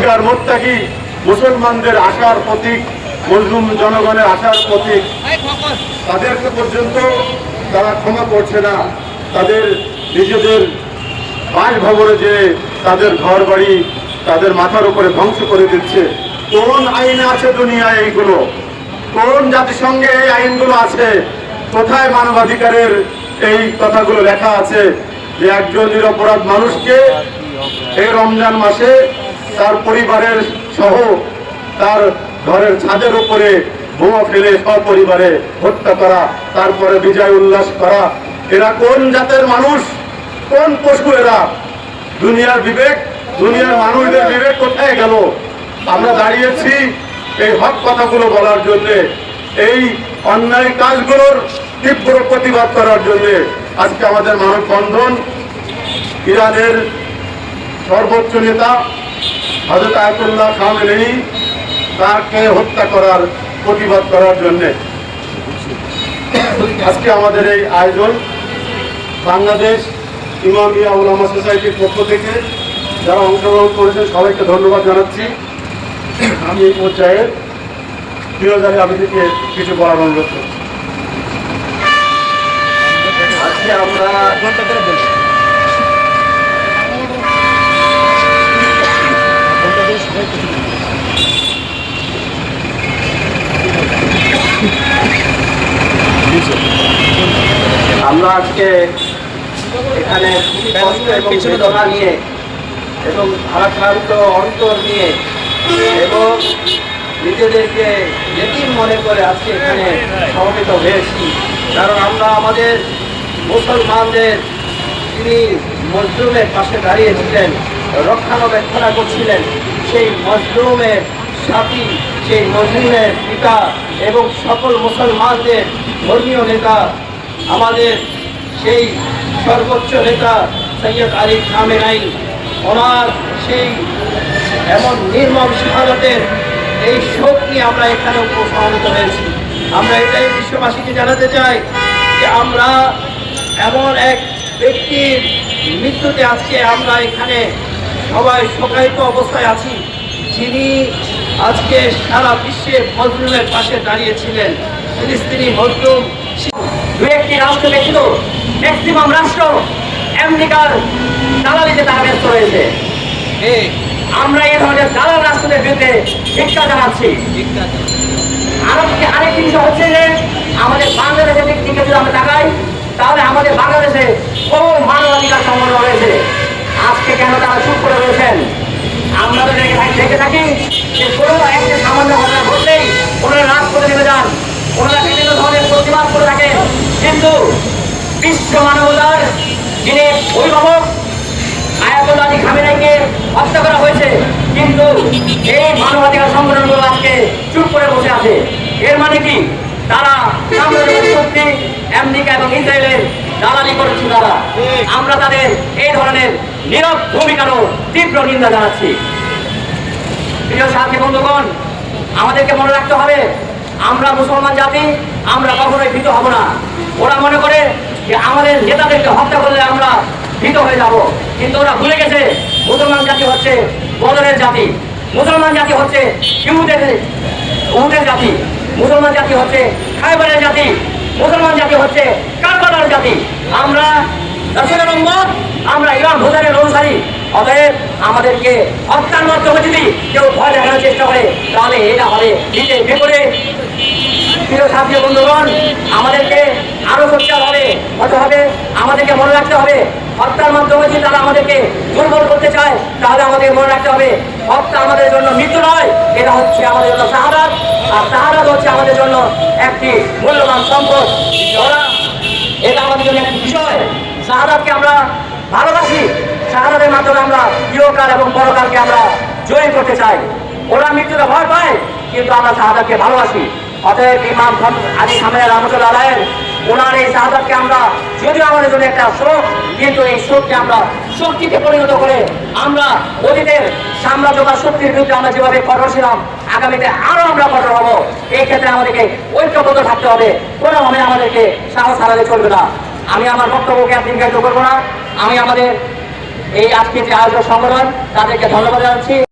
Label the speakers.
Speaker 1: পরহেজগার মুত্তাকি মুসলমানদের আশার প্রতীক, মজলুম জনগণের আশার প্রতীক, তাদেরকে পর্যন্ত তারা ক্ষমা করছে না। তাদের নিজেদের বাসভবনে যে তাদের ঘর বাড়ি তাদের মাথার উপরে ধ্বংস করে দিচ্ছে। কোন আইন আছে দুনিয়ায় এইগুলো? কোন জাতিসংঘে এই আইনগুলো আছে? কোথায় মানবাধিকারের এই কথাগুলো লেখা আছে যে একজন নিরপরাধ মানুষকে এই রমজান মাসে তার পরিবারের সহ তার ঘরের ছাদের উপরে বোমা ফেলে সপরিবারে হত্যা করা, তারপরে বিজয় উল্লাস করা? এরা কোন জাতের মানুষ? কোন পশু এরা? দুনিয়ার বিবেক, দুনিয়ার মানুষদের বিবেক কোথায় গেল? আমরা দাঁড়িয়েছি এই হক কথাগুলো বলার জন্য, এই অন্যায় কাজগুলোর তীব্র প্রতিবাদ করার জন্য। আজকে আমাদের মানববন্ধন ইরানের সর্বোচ্চ নেতা হযরত আয়াতুল্লাহ খামেনি তাকে হত্যা করার প্রতিবাদ করার জন্য আজকে আমাদের এই আয়োজন। বাংলাদেশ ইমামিয়া উলামা সোসাইটির পক্ষ থেকে যারা অংশগ্রহণ করেছেন সবাইকে ধন্যবাদ জানাচ্ছি। আমি এই পর্যায়ে ফিরোজারি আবেদীকে কিছু বলার অনুরোধ করছি।
Speaker 2: আজকে আমরা আজকে এখানে কষ্ট এবং বেদনা নিয়ে এবং ভারাক্রান্ত অন্তর নিয়ে এবং নিজেদেরকে ইতিম মনে করে আজকে এখানে সমবেত হয়েছি। কারণ আমরা আমাদের মুসলমানদের তিনি মজলুমের পাশে দাঁড়িয়েছিলেন, রক্ষণাবেক্ষণা করছিলেন, সেই মজলুমের সাথী, সেই মজলুমের পিতা এবং সকল মুসলমানদের ধর্মীয় নেতা, আমাদের সেই সর্বোচ্চ নেতা সৈয়দ আলী খামেনাই, ওনার সেই এমন নির্মম শাহাদাতের এই শোক নিয়ে আমরা এখানে উপস্থাপিত হয়েছি। আমরা এটাই বিশ্ববাসীকে জানাতে চাই যে আমরা এমন এক ব্যক্তির মৃত্যুতে আজকে আমরা এখানে সবাই শোকায়িত অবস্থায় আছি, যিনি আজকে সারা বিশ্বে মজলুমের পাশে দাঁড়িয়েছিলেন। ফিলিস্তিনি মজলুম
Speaker 3: দু একটি রাষ্ট্র ব্যতীত ম্যাক্সিমাম রাষ্ট্র আমেরিকার দালালিতে তারা ব্যস্ত রয়েছে। আমরা এই ধরনের দালাল রাষ্ট্রদের বিরুদ্ধে ধিক্কার জানাচ্ছি। আরেকটি বিষয় হচ্ছে যে আমাদের বাংলাদেশের দিক থেকে যদি আমরা তাকাই, তাহলে আমাদের বাংলাদেশে কোনো মানবাধিকার সংগঠন রয়েছে। আজকে কেন তারা চুপ করে রয়েছেন? আমরা তো দেখে থাকি যে কোনো একটা সামান্য ঘটনা ঘটলেই ওনারা রাজপথে নেমে যান, ওনারা বিভিন্ন ধরনের প্রতিবাদ করে থাকেন। কিন্তু বিশ্ব মানবতার যিনি অভিভাবক আয়াতুল্লাহ আলী খামেনাইকে হত্যা করা হয়েছে, কিন্তু এই মানবাধিকার সংগঠনগুলো আজকে চুপ করে বসে আছে। এর মানে কি? তারা সাম্রাজ্যবাদী শক্তি আমেরিকা এবং ইসরায়েলের দালালি করছে তারা। আমরা তাদের এই ধরনের নীরব ভূমিকারও তীব্র নিন্দা জানাচ্ছি। প্রিয় সাথী বন্ধুগণ, আমাদেরকে মনে রাখতে হবে আমরা মুসলমান জাতি, আমরা কখনোই ভীত হব না। ওরা মনে করে যে আমাদের নেতাদেরকে হত্যা করলে আমরা ভীত হয়ে যাব, কিন্তু ওরা ভুলে গেছে মুসলমান জাতি হচ্ছে বদরের জাতি, মুসলমান জাতি হচ্ছে উহুদের জাতি, মুসলমান জাতি হচ্ছে খায়বারের জাতি, মুসলমান জাতি হচ্ছে কারবালার জাতি। আমরা রাসূলের উম্মত, আমরা ইমাম হুসাইনের অনুসারী। অতএব আমাদেরকে হত্যার মাধ্যমে যদি কেউ ভয় দেখানোর চেষ্টা করে তাহলে এটা হবে নিজের বিপদে। প্রিয় সাথী বন্ধুগণ, আমাদেরকে আরো সোচ্চার হতে হবে। আমাদেরকে মনে রাখতে হবে হত্যার মাধ্যমে যদি তারা আমাদেরকে দুর্বল করতে চায় তাহলে আমাদের মনে রাখতে হবে হত্যা আমাদের জন্য মৃত্যু নয়, এটা হচ্ছে আমাদের জন্য শাহাদাত। আর শাহাদাত হচ্ছে আমাদের জন্য একটি মূল্যবান সম্পদ। এটা আমাদের জন্য একটি বিষয়। শাহাদাতকে আমরা ভালোবাসি, শাহাদাতের মাধ্যমে আমরা ইহকাল এবং পরকালকে আমরা জয়ী করতে চাই। ওরা মৃত্যুতে ভয় পায়, কিন্তু আমরা শাহাদাতকে ভালোবাসি। অতএব ইমাম আলী খামেনি রহমতুল্লাহ আলাইহি ওনার এই শাহাদাতকে আমরা, যদিও আমাদের জন্য একটা শোক, কিন্তু এই শোককে আমরা শক্তিতে পরিণত করে আমরা অতীতের সাম্রাজ্যবাদ শক্তির বিরুদ্ধে আমরা যেভাবে কঠোর ছিলাম, আগামীতে আরো আমরা কঠোর হবো। এই ক্ষেত্রে আমাদেরকে ঐক্যবদ্ধ থাকতে হবে, কোনোভাবে আমাদেরকে সাহস হারালে চলবে না। আমি আমার বক্তব্যকে আর দীর্ঘায়িত করবো না। আমি আমাদের এই আজকে যে আয়োজক সংগঠন তাদেরকে ধন্যবাদ জানাচ্ছি।